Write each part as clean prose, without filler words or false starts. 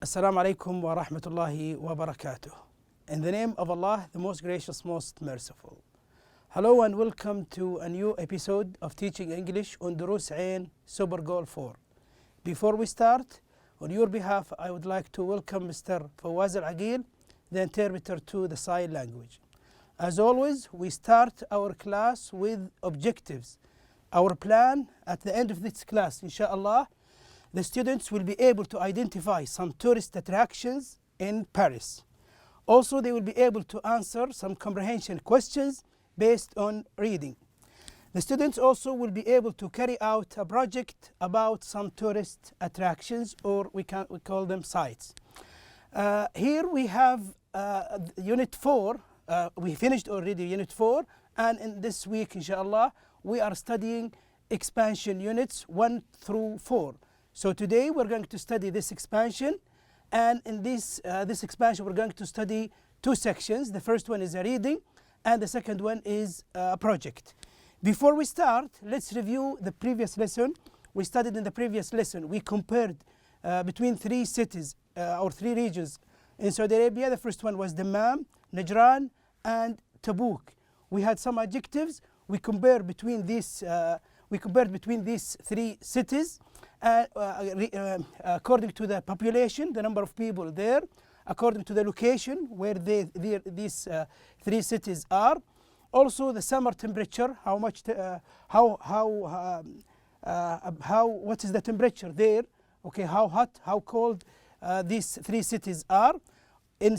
Assalamu alaikum wa rahmatullahi wa barakatuh. In the name of Allah, the most gracious, most merciful. Hello and welcome to a new episode of Teaching English on Dروس Super Goal 4. Before we start, on your behalf, I would like to welcome Mr. Fawaz Al-Aqil, the interpreter to the sign language. As always, we start our class with objectives. Our plan at the end of this class, inshallah, the students will be able to identify some tourist attractions in Paris. Also, they will be able to answer some comprehension questions based on reading. The students also will be able to carry out a project about some tourist attractions, or we call them sites. Here we have Unit 4. We finished already Unit 4, and in this week, inshallah, we are studying expansion units 1 through 4. So today we're going to study this expansion, and in this expansion we're going to study two sections. The first one is a reading and the second one is a project. Before we start, let's review the previous lesson. We studied in the previous lesson, we compared between three cities or three regions in Saudi Arabia. The first one was Dammam, Najran and Tabuk. We had some adjectives. We compared between these three cities according to the population, the number of people there, according to the location where these three cities are. Also the summer temperature, what is the temperature there? Okay, how hot, how cold these three cities are in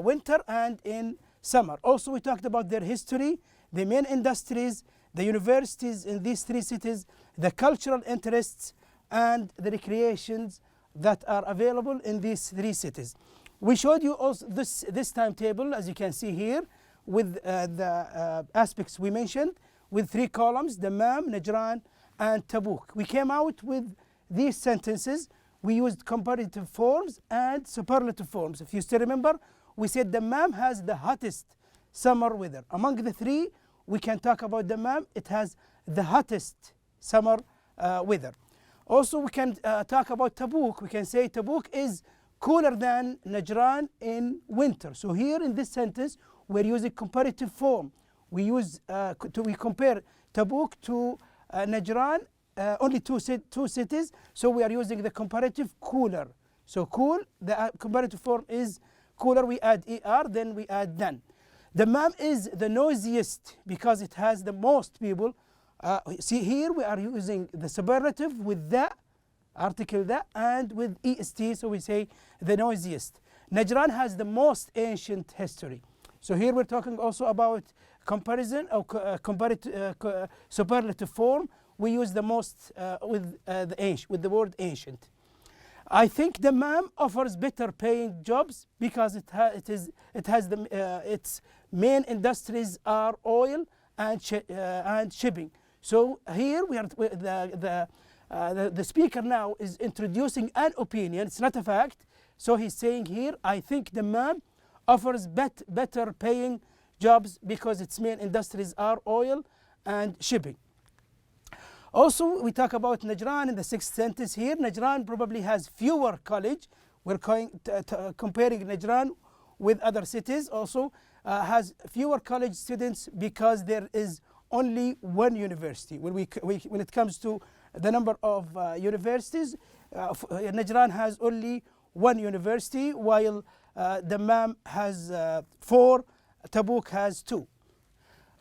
winter and in summer. Also we talked about their history, the main industries, the universities in these three cities, the cultural interests and the recreations that are available in these three cities. We showed you also this timetable, as you can see here, with the aspects we mentioned, with three columns: Dammam, Najran and Tabuk. We came out with these sentences. We used comparative forms and superlative forms. If you still remember, we said Dammam has the hottest summer weather. Among the three, we can talk about Dammam. It has the hottest summer weather. Also, we can talk about Tabuk. We can say Tabuk is cooler than Najran in winter. So here in this sentence, we're using comparative form. We compare Tabuk to Najran, only two cities. So we are using the comparative cooler. So cool, the comparative form is cooler. We add er, then we add than. Dammam is the noisiest because it has the most people. See here we are using the superlative with the article the and with est, so we say the noisiest. Najran has the most ancient history. So here we're talking also about comparison or superlative form. We use the most with the word ancient. I think Dammam offers better paying jobs because its main industries are oil and shipping. So here we are. The speaker now is introducing an opinion. It's not a fact. So he's saying here, I think Dammam offers better paying jobs because its main industries are oil and shipping. Also, we talk about Najran in the sixth sentence here. Najran probably has fewer college. We're comparing Najran with other cities. Also has fewer college students because there is only one university. When it comes to the number of universities, Najran has only one university, while Dammam has 4, Tabuk has 2.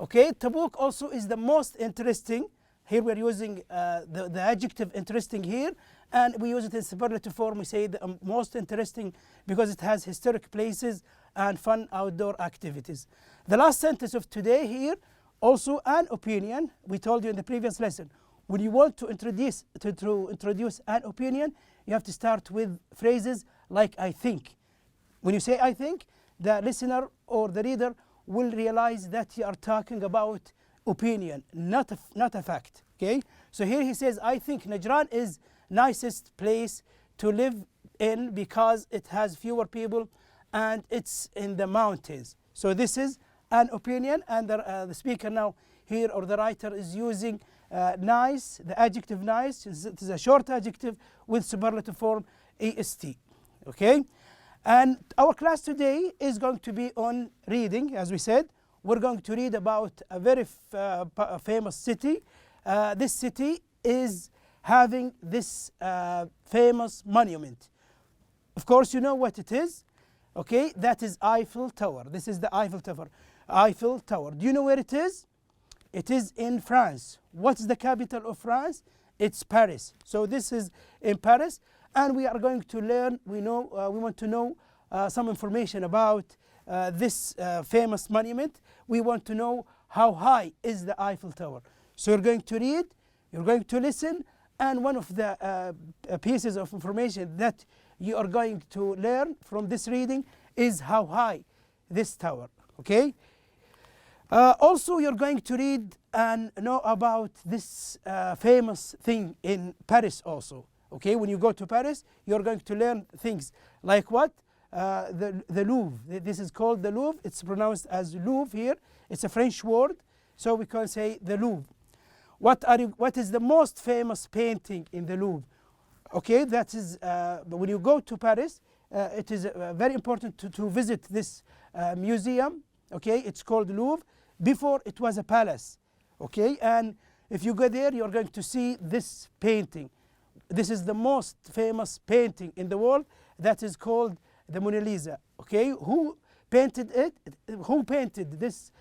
Okay, Tabuk also is the most interesting. Here we're using the adjective interesting here, and we use it in superlative form. We say the most interesting because it has historic places and fun outdoor activities. The last sentence of today here, also an opinion. We told you in the previous lesson, when you want to introduce an opinion, you have to start with phrases like I think. When you say I think, the listener or the reader will realize that you are talking about opinion, not a fact. Okay, so here he says I think Najran is nicest place to live in because it has fewer people and it's in the mountains. So this is an opinion, and the speaker now here, or the writer, is using nice, the adjective nice. It is a short adjective with superlative form est. Okay, and our class today is going to be on reading. As we said, we're going to read about a very famous city. This city is having this famous monument. Of course, you know what it is. Okay, that is Eiffel Tower. This is the Eiffel Tower. Eiffel Tower. Do you know where it is? It is in France. What's the capital of France? It's Paris. So this is in Paris, and we are going to learn. We want to know some information about this famous monument. We want to know how high is the Eiffel Tower. So you're going to read, you're going to listen, and one of the pieces of information that you are going to learn from this reading is how high this tower. Okay. Also, you're going to read and know about this famous thing in Paris also. Okay, when you go to Paris, you're going to learn things like what? The Louvre. This is called the Louvre. It's pronounced as Louvre here. It's a French word, so we can say the Louvre. What is the most famous painting in the Louvre? Okay, that is when you go to Paris, it is very important to visit this museum. Okay, it's called Louvre. Before it was a palace. Okay, and if you go there, you're going to see this painting. This is the most famous painting in the world. That is called the Mona Lisa. Okay, who painted it? Who painted this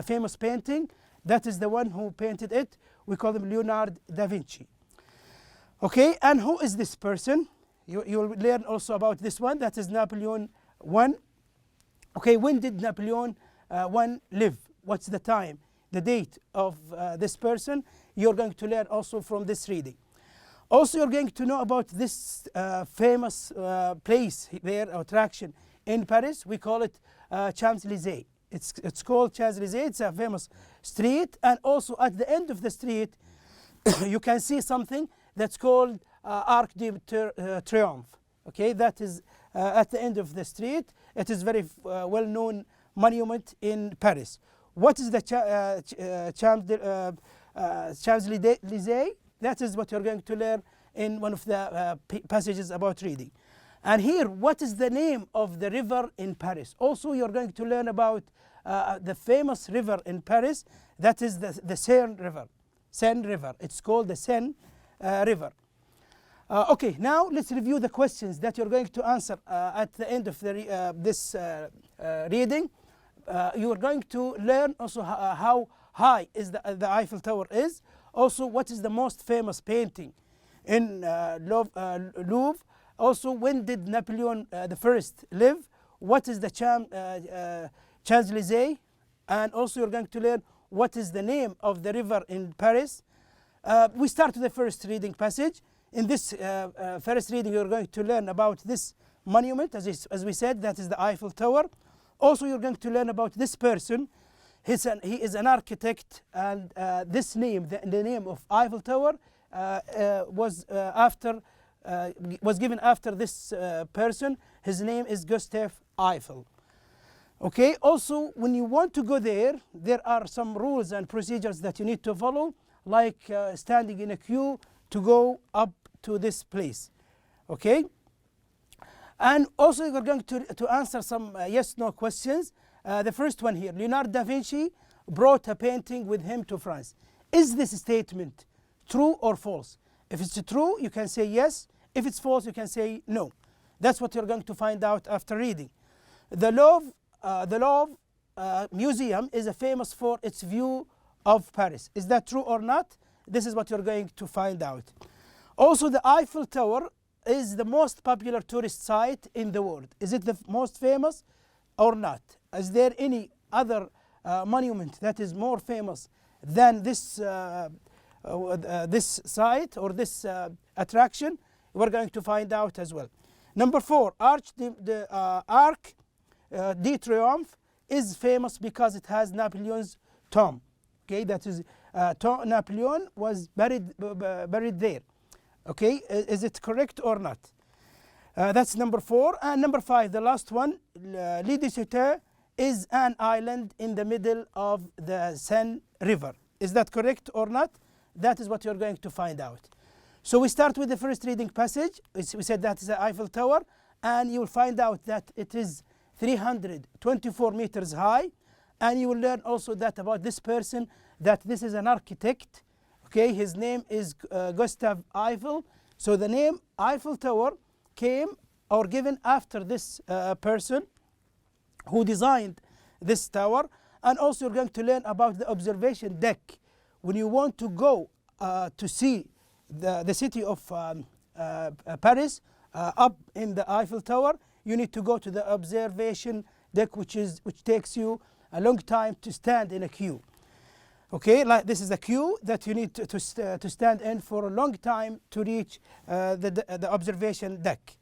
famous painting? That is the one who painted it. We call him Leonardo da Vinci. Okay, and who is this person? You'll learn also about this one. That is Napoleon I. Okay, when did Napoleon I live? What's the time, the date of this person? You're going to learn also from this reading. Also, you're going to know about this famous place there, attraction in Paris. We call it Champs-Élysées. It's called Champs-Élysées. It's a famous street, and also at the end of the street, you can see something that's called Arc de Triomphe. Okay, that is at the end of the street. It is very well-known monument in Paris. What is the Champs-Élysées? That is what you're going to learn in one of the passages about reading. And here, what is the name of the river in Paris? Also, you're going to learn about the famous river in Paris. That is the Seine River. Seine River. It's called the Seine River. Okay, now let's review the questions that you're going to answer at the end of this reading. You are going to learn also how high is the Eiffel Tower is. Also, what is the most famous painting in Louvre? Also, when did Napoleon I live? What is the Champs-Élysées? And also, you're going to learn what is the name of the river in Paris. We start with the first reading passage. In this first reading, you're going to learn about this monument. As we said, that is the Eiffel Tower. Also, you're going to learn about this person. He is an architect, and this name, the name of Eiffel Tower, was given after this person. His name is Gustave Eiffel. Okay. Also, when you want to go there, there are some rules and procedures that you need to follow, like standing in a queue to go up to this place. Okay. And also, you're going to answer some yes/no questions. The first one here, Leonardo da Vinci brought a painting with him to France. Is this statement true or false? If it's true, you can say yes. If it's false, you can say no. That's what you're going to find out after reading. The Louvre Museum is famous for its view of Paris. Is that true or not? This is what you're going to find out. Also, the Eiffel Tower is the most popular tourist site in the world. Is it the most famous or not? Is there any other monument that is more famous than this site or this attraction? We're going to find out as well. Number 4, Arc de Triomphe is famous because it has Napoleon's tomb. Okay, that is Napoleon was buried there. Okay, is it correct or not? That's number 4. And number 5, the last one, L'Île de Cité is an island in the middle of the Seine River. Is that correct or not? That is what you're going to find out. So we start with the first reading passage. We said that is the Eiffel Tower, and you will find out that it is 324 meters high. And you will learn also that about this person, that this is an architect. Okay, his name is Gustav Eiffel. So the name Eiffel Tower came or given after this person who designed this tower. And also you're going to learn about the observation deck. When you want to go to see the city of Paris up in the Eiffel Tower, you need to go to the observation deck, which takes you a long time to stand in a queue. Okay, like this is a queue that you need to stand in for a long time to reach the observation deck.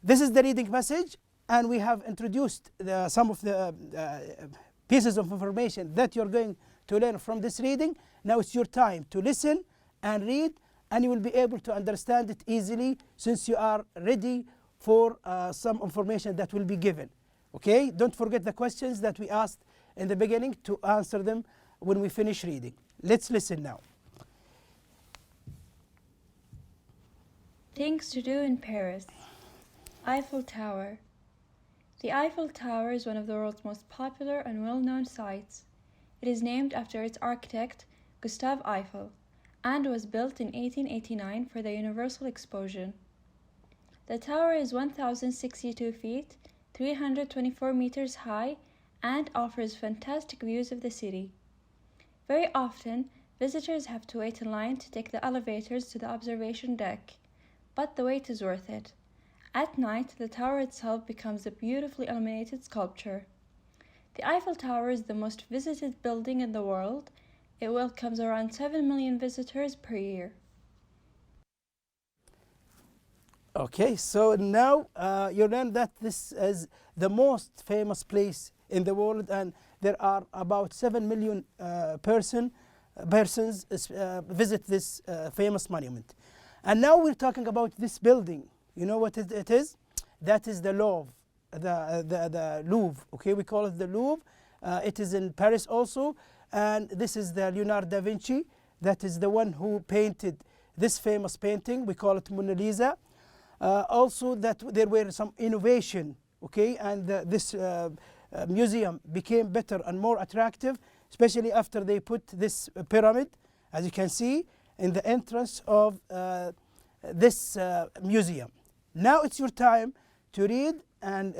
This is the reading passage, and we have introduced some of the pieces of information that you're going to learn from this reading. Now it's your time to listen and read, and you will be able to understand it easily since you are ready for some information that will be given. Okay, don't forget the questions that we asked in the beginning to answer them when we finish reading. Let's listen now. Things to do in Paris. Eiffel Tower. The Eiffel Tower is one of the world's most popular and well-known sites. It is named after its architect, Gustave Eiffel, and was built in 1889 for the Universal Exposition. The tower is 1,062 feet, 324 meters high, and offers fantastic views of the city. Very often, visitors have to wait in line to take the elevators to the observation deck, but the wait is worth it. At night, the tower itself becomes a beautifully illuminated sculpture. The Eiffel Tower is the most visited building in the world. It welcomes around 7 million visitors per year. Okay, so now you learn that this is the most famous place in the world, and there are about 7 million persons visit this famous monument. And now we're talking about this building. You know what it is? That is the Louvre, the Louvre. Okay, we call it the Louvre. It is in Paris also, and this is the Leonardo da Vinci. That is the one who painted this famous painting. We call it Mona Lisa. Also, that there were some innovation. Okay, and this museum became better and more attractive, especially after they put this pyramid, as you can see, in the entrance of this museum. Now it's your time to read and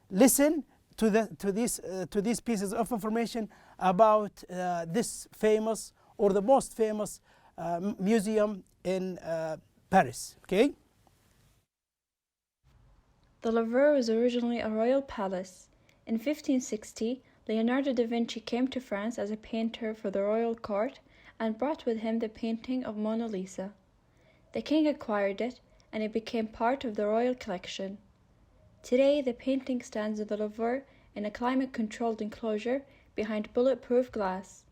listen to these pieces of information about this famous or the most famous museum in Paris. Okay. The Louvre was originally a royal palace. In 1560, Leonardo da Vinci came to France as a painter for the royal court and brought with him the painting of Mona Lisa. The king acquired it, and it became part of the royal collection. Today, the painting stands in the Louvre in a climate-controlled enclosure behind bulletproof glass.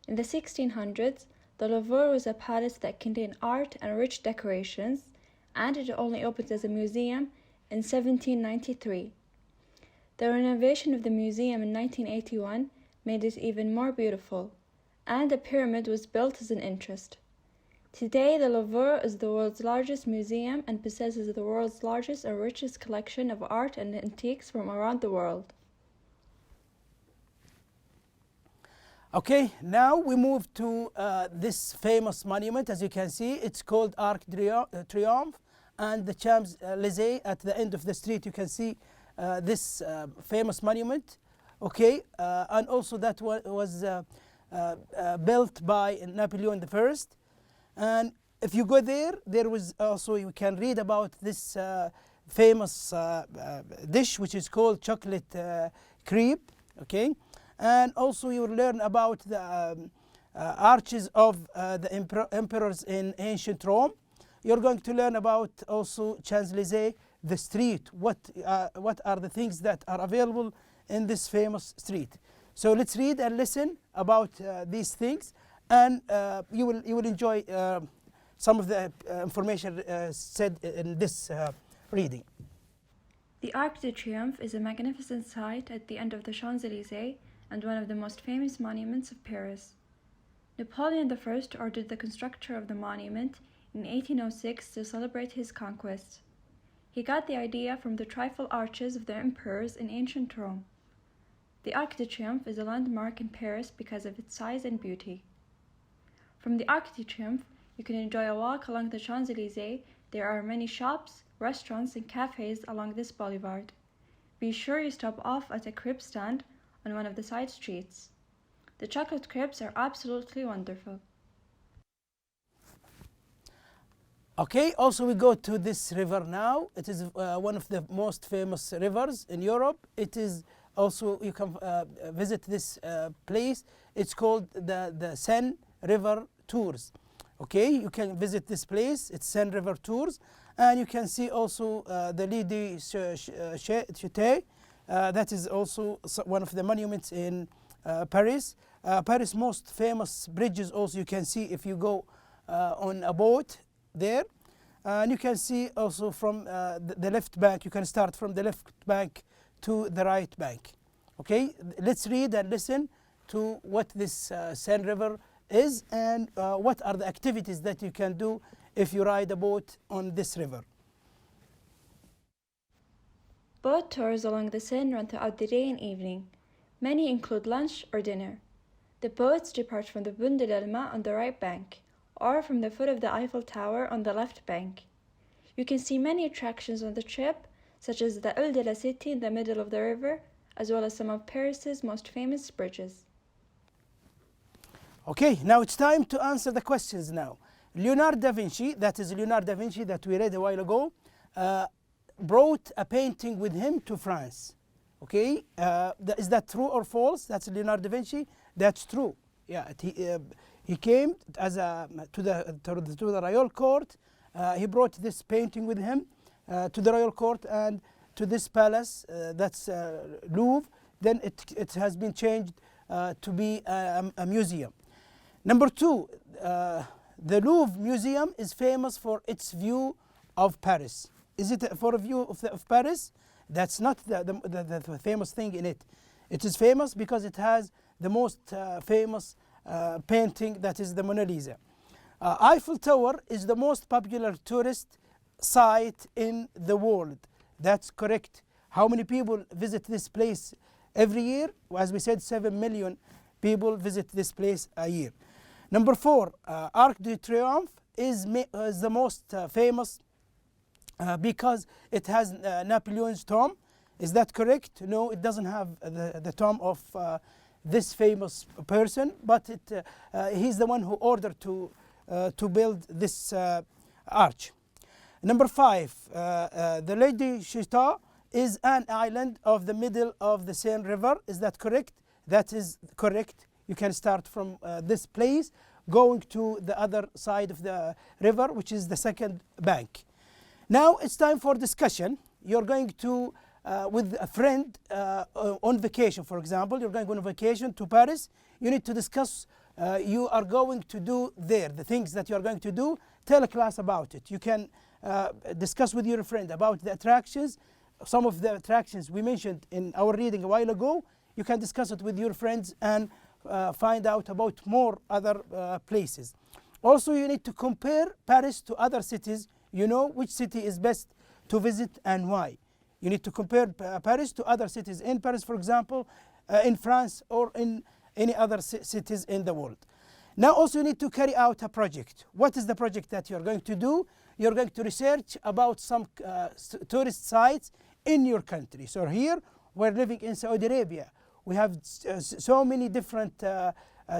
In the 1600s, the Louvre was a palace that contained art and rich decorations, and it only opened as a museum in 1793. The renovation of the museum in 1981 made it even more beautiful, and a pyramid was built as an interest. Today, the Louvre is the world's largest museum and possesses the world's largest and richest collection of art and antiques from around the world. Okay, now we move to this famous monument. As you can see, it's called Arc de Triomphe, and the Champs-Élysées. At the end of the street, you can see this famous monument. Okay, and also that was built by Napoleon I. And if you go there, there was also, you can read about this famous dish, which is called chocolate crepe. Okay, and also you will learn about the arches of the emperors in ancient Rome. You're going to learn about also Champs-Élysées, the street. What are the things that are available in this famous street? So let's read and listen about these things, and you will enjoy some of the information said in this reading. The Arc de Triomphe is a magnificent sight at the end of the Champs-Élysées and one of the most famous monuments of Paris. Napoleon I ordered the construction of the monument in 1806 to celebrate his conquest. He got the idea from the triumphal arches of the emperors in ancient Rome. The Arc de Triomphe is a landmark in Paris because of its size and beauty. From the Arc de Triomphe, you can enjoy a walk along the Champs-Élysées. There are many shops, restaurants, and cafes along this boulevard. Be sure you stop off at a crepe stand on one of the side streets. The chocolate crepes are absolutely wonderful. Okay, also we go to this river now. It is one of the most famous rivers in Europe. It is also, you can visit this place. It's called the Seine River Tours. Okay, you can visit this place. It's Seine River Tours. And you can see also the Lit de Château. That is also one of the monuments in Paris. Paris' most famous bridges also you can see if you go on a boat there. And you can see also from the left bank, you can start from the left bank to the right bank. Okay, let's read and listen to what this Seine River is and what are the activities that you can do if you ride a boat on this river. Boat tours along the Seine run throughout the day and evening. Many include lunch or dinner. The boats depart from the Bund de l'Alma on the right bank, or from the foot of the Eiffel Tower on the left bank. You can see many attractions on the trip, such as the Île de la Cité in the middle of the river, as well as some of Paris's most famous bridges. Okay, now it's time to answer the questions now. Leonardo da Vinci, that is Leonardo da Vinci that we read a while ago, brought a painting with him to France. Okay, is that true or false? That's Leonardo da Vinci. That's true. Yeah, he came as to the royal court. He brought this painting with him to the royal court and to this palace. That's Louvre. Then it has been changed to be a museum. Number two, the Louvre Museum is famous for its view of Paris. Is it for a view of Paris? That's not the famous thing in it. It is famous because it has the most famous painting, that is the Mona Lisa. Eiffel Tower is the most popular tourist site in the world. That's correct. How many people visit this place every year? As we said, 7 million people visit this place a year. Number four, Arc de Triomphe is the most famous because it has Napoleon's tomb. Is that correct? No, it doesn't have the tomb of this famous person, but he's the one who ordered to build this arch. Number five, the Lit de Château is an island of the middle of the Seine River. Is that correct? That is correct. You can start from this place going to the other side of the river, which is the second bank. Now it's time for discussion. You're going to, with a friend on vacation, for example, you're going on vacation to Paris. You need to discuss you are going to do there, the things that you are going to do. Tell a class about it. You can discuss with your friend about the attractions. Some of the attractions we mentioned in our reading a while ago, you can discuss it with your friends and find out about more other places. Also, you need to compare Paris to other cities. You know which city is best to visit and why. You need to compare Paris to other cities in Paris, for example, in France or in any other cities in the world. Now also you need to carry out a project. What is the project that you're going to do? You're going to research about some tourist sites in your country. So here we're living in Saudi Arabia. We have so many different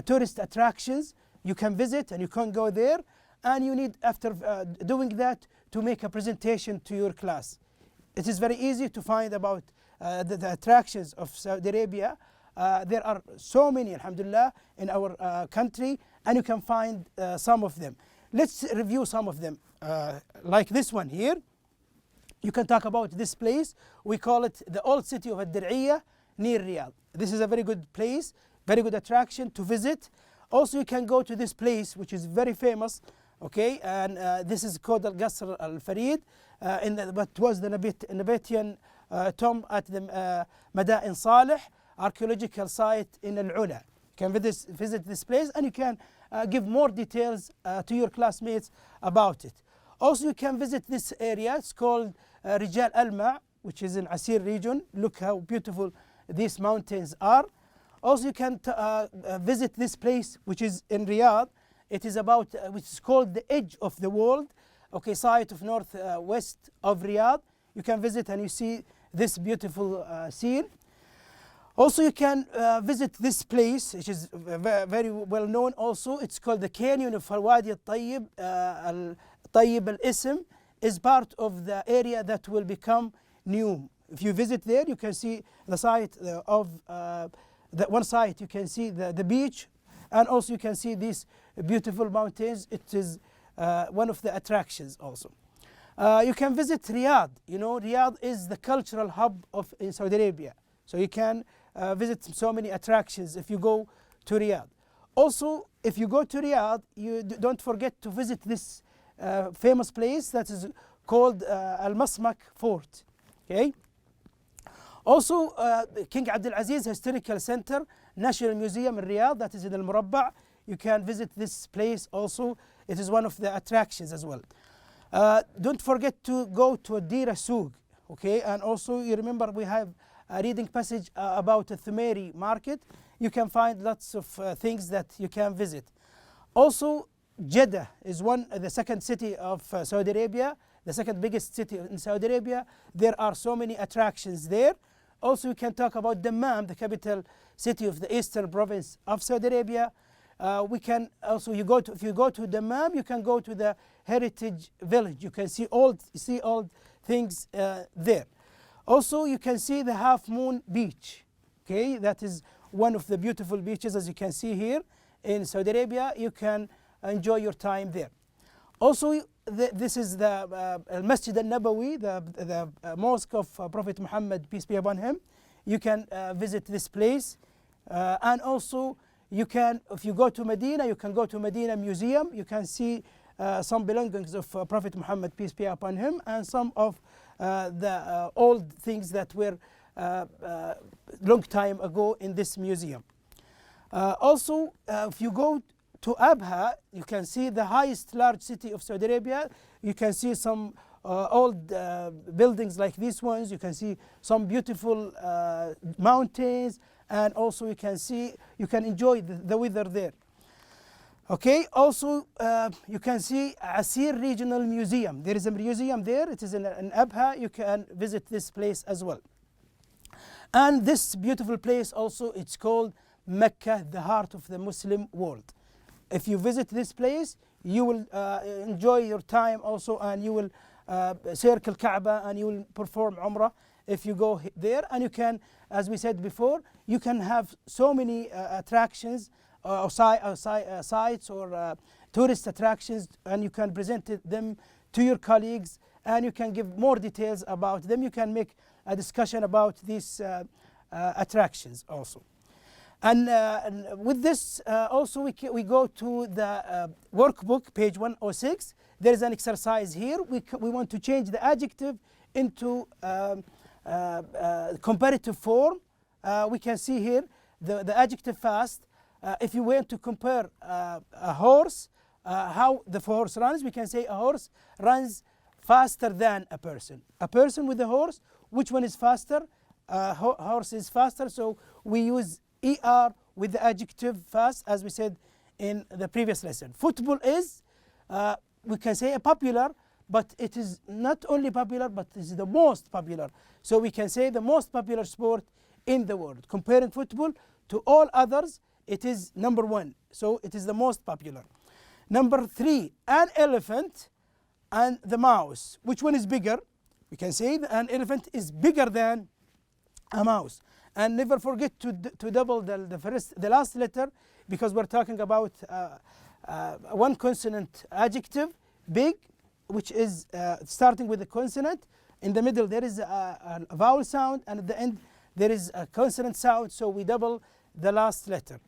tourist attractions you can visit and you can go there, and you need, after doing that, to make a presentation to your class. It is very easy to find about the attractions of Saudi Arabia. There are so many, alhamdulillah, in our country, and you can find some of them. Let's review some of them. Like this one here, you can talk about this place. We call it the old city of Ad-Dir'iyah near Riyadh. This is a very good place, very good attraction to visit. Also, you can go to this place, which is very famous, okay, and this is called Al-Qasr Al-Farid, but was the Nabatean tomb at the Mada'in Salih archaeological site in Al-Ula. You can visit this place, and you can give more details to your classmates about it. Also, you can visit this area. It's called Rijal Alma, which is in Asir region. Look how beautiful these mountains are. Also, you can visit this place, which is in Riyadh. It is about, which is called the edge of the world. Okay, site of northwest of Riyadh. You can visit and you see this beautiful scene. Also, you can visit this place, which is very well known also. It's called the Canyon of Al-Wadi Al-Tayyib. Al-Tayyib Al-Ism is part of the area that will become new. If you visit there, you can see the site of the one site. You can see the beach, and also you can see these beautiful mountains. It is one of the attractions also. You can visit Riyadh. You know, Riyadh is the cultural hub in Saudi Arabia. So you can visit so many attractions if you go to Riyadh. Also, if you go to Riyadh, you don't forget to visit this famous place that is called Al-Masmak Fort. Okay. Also, King Abdulaziz Historical Center, National Museum in Riyadh, that is in Al-Murabba. You can visit this place also. It is one of the attractions as well. Don't forget to go to Dira Souk. Okay, and also you remember we have a reading passage about the Thumeri market. You can find lots of things that you can visit. Also, Jeddah is the second city of Saudi Arabia, the second biggest city in Saudi Arabia. There are so many attractions there. Also, we can talk about Dammam, the capital city of the eastern province of Saudi Arabia. We can also, if you go to Dammam, you can go to the heritage village. You can see old things there. Also, you can see the Half Moon Beach. Okay, that is one of the beautiful beaches, as you can see here in Saudi Arabia. You can enjoy your time there. Also, this is the Masjid al-Nabawi, the mosque of Prophet Muhammad, peace be upon him. You can visit this place. And also, you can, if you go to Medina, you can go to Medina Museum. You can see some belongings of Prophet Muhammad, peace be upon him, and some of the old things that were long time ago in this museum. Also, if you go to Abha, you can see the highest large city of Saudi Arabia. You can see some old buildings like these ones. You can see some beautiful mountains, and also you can enjoy the weather there. Okay, also you can see Asir Regional Museum. There is a museum there. It is in Abha. You can visit this place as well. And this beautiful place also, it's called Mecca, the heart of the Muslim world. If you visit this place, you will enjoy your time also, and you will circle Kaaba, and you will perform Umrah if you go there. And you can, as we said before, you can have so many attractions or sites or tourist attractions, and you can present them to your colleagues, and you can give more details about them. You can make a discussion about these attractions also. And with this also we go to the workbook, page 106. There is an exercise here. We want to change the adjective into comparative form. We can see here the adjective fast. If you want to compare a horse, how the horse runs, we can say a horse runs faster than a person. A person with a horse, which one is faster? Horse is faster, so we use ER with the adjective fast, as we said in the previous lesson. Football is, we can say, a popular, but it is not only popular, but it is the most popular. So we can say the most popular sport in the world. Comparing football to all others, it is number one. So it is the most popular. Number 3, an elephant and the mouse. Which one is bigger? We can say an elephant is bigger than a mouse. And never forget to double the last letter, because we're talking about one consonant adjective, big, which is starting with a consonant. In the middle there is a vowel sound, and at the end there is a consonant sound, so we double the last letter.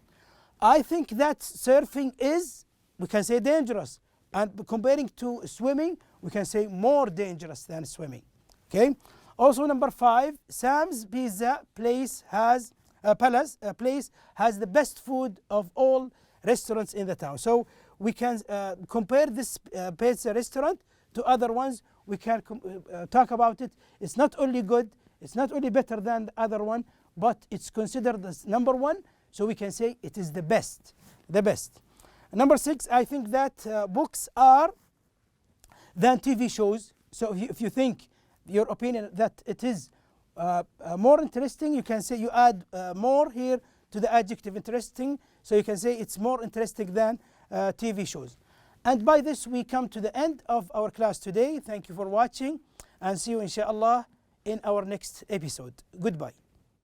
I think that surfing is, we can say, dangerous, and comparing to swimming, we can say more dangerous than swimming. Okay. Also, number 5, Sam's Pizza Place has the best food of all restaurants in the town. So we can compare this pizza restaurant to other ones we can talk about it. It's not only good, it's not only better than the other one, but it's considered as number one, so we can say it is the best, the best. Number 6, I think that books are than TV shows. So if you think your opinion that it is more interesting, you can say you add more here to the adjective interesting, so you can say it's more interesting than TV shows. And by this we come to the end of our class today. Thank you for watching and see you inshallah in our next episode. Goodbye.